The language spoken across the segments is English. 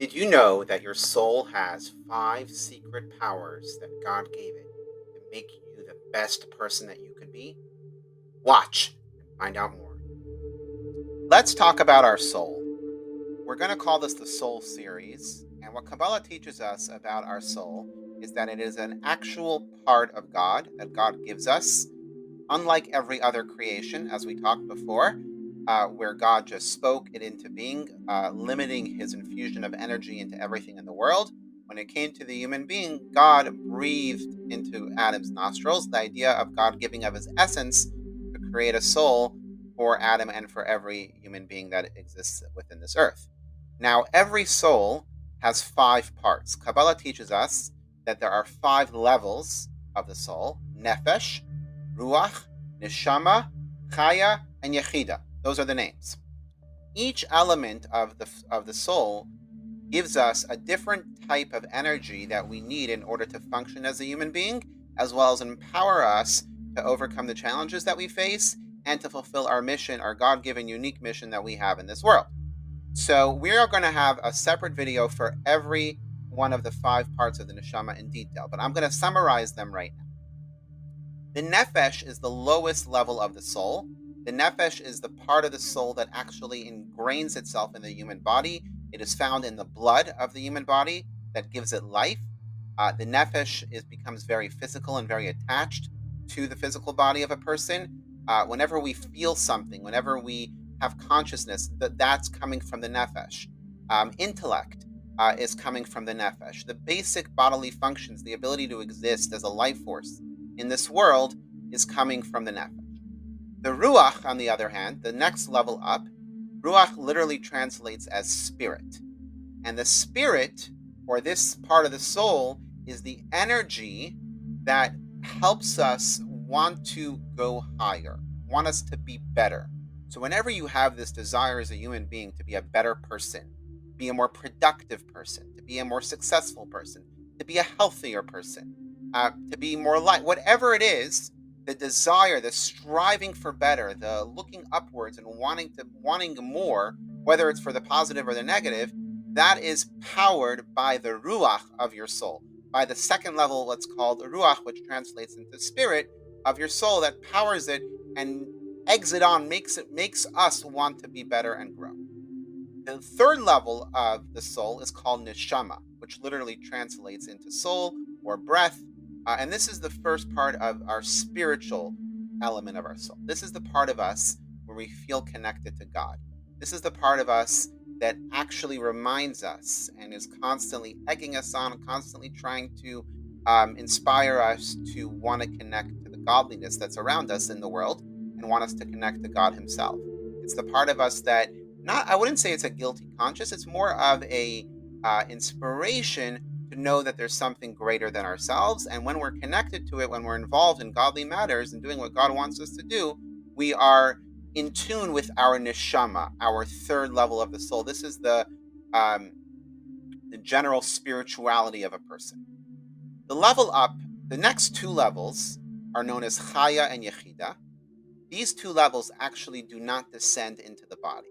Did you know that your soul has five secret powers that God gave it to make you the best person that you could be? Watch and find out more. Let's talk about our soul. We're going to call this the Soul Series. And what Kabbalah teaches us about our soul is that it is an actual part of God that God gives us, unlike every other creation, as we talked before, where God just spoke it into being, limiting his infusion of energy into everything in the world. When it came to the human being, God breathed into Adam's nostrils the idea of God giving of his essence to create a soul for Adam and for every human being that exists within this earth. Now, every soul has five parts. Kabbalah teaches us that there are five levels of the soul: Nefesh, Ruach, Neshama, Chaya, and Yechida. Those are the names. Each element of the soul gives us a different type of energy that we need in order to function as a human being, as well as empower us to overcome the challenges that we face and to fulfill our mission, our God-given unique mission that we have in this world. So we are going to have a separate video for every one of the five parts of the neshama in detail, but I'm going to summarize them right now. The Nefesh is the lowest level of the soul. The Nefesh is the part of the soul that actually ingrains itself in the human body. It is found in the blood of the human body that gives it life. The Nefesh becomes very physical and very attached to the physical body of a person. Whenever we feel something, whenever we have consciousness, that's coming from the Nefesh. Intellect is coming from the Nefesh. The basic bodily functions, the ability to exist as a life force in this world, is coming from the Nefesh. The Ruach, on the other hand, the next level up, Ruach literally translates as spirit. And the spirit, or this part of the soul, is the energy that helps us want to go higher, want us to be better. So whenever you have this desire as a human being to be a better person, be a more productive person, to be a more successful person, to be a healthier person, to be more light, whatever it is, the desire, the striving for better, the looking upwards and wanting more, whether it's for the positive or the negative, that is powered by the ruach of your soul, by the second level, what's called ruach, which translates into spirit of your soul, that powers it and makes us want to be better and grow. The third level of the soul is called Neshama, which literally translates into soul or breath. And this is the first part of our spiritual element of our soul. This is the part of us where we feel connected to God. This is the part of us that actually reminds us and is constantly egging us on, constantly trying to inspire us to want to connect to the godliness that's around us in the world and want us to connect to God Himself. It's the part of us that, not, I wouldn't say it's a guilty conscience, it's more of a inspiration to know that there's something greater than ourselves. And when we're connected to it, when we're involved in godly matters and doing what God wants us to do, we are in tune with our neshama, our third level of the soul. This is the general spirituality of a person. The level up, the next two levels are known as Chaya and Yechida. These two levels actually do not descend into the body.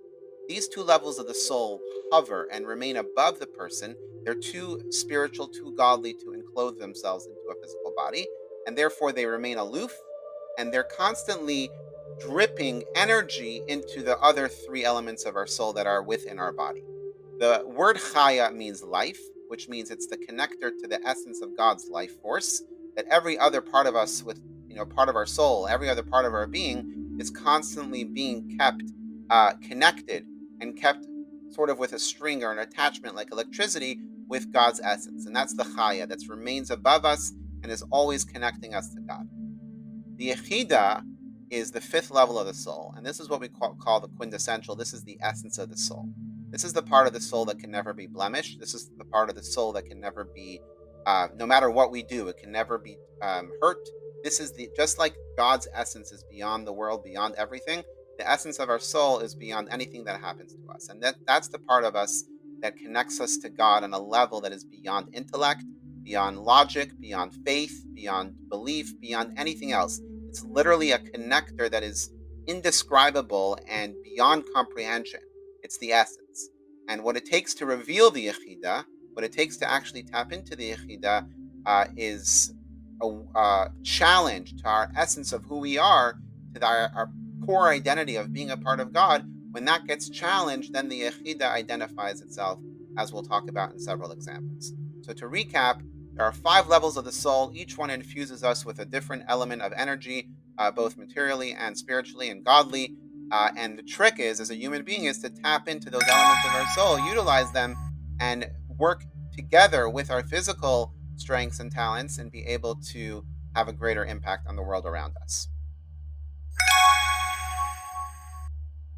These two levels of the soul hover and remain above the person. They're too spiritual, too godly to enclose themselves into a physical body, and therefore they remain aloof, and they're constantly dripping energy into the other three elements of our soul that are within our body. The word Chaya means life, which means it's the connector to the essence of God's life force, that every other part of us, with part of our soul, every other part of our being, is constantly being kept connected and kept sort of with a string or an attachment like electricity with God's essence. And that's the Chaya that remains above us and is always connecting us to God. The Yechida is the fifth level of the soul, and this is what we call the quintessential. This is the essence of the soul. This is the part of the soul that can never be blemished. This is the part of the soul that can never be, no matter what we do, it can never be hurt. This is just like God's essence is beyond the world, beyond everything. The essence of our soul is beyond anything that happens to us, and that's the part of us that connects us to God on a level that is beyond intellect, beyond logic, beyond faith, beyond belief, beyond anything else. It's literally a connector that is indescribable and beyond comprehension. It's the essence. And what it takes to reveal the Yechida, what it takes to actually tap into the Yechida, is a challenge to our essence of who we are, to our core identity of being a part of God. When that gets challenged, then the Yechida identifies itself, as we'll talk about in several examples. So to recap, there are 5 levels of the soul. Each one infuses us with a different element of energy, both materially and spiritually and godly. And the trick is, as a human being, is to tap into those elements of our soul, utilize them, and work together with our physical strengths and talents, and be able to have a greater impact on the world around us.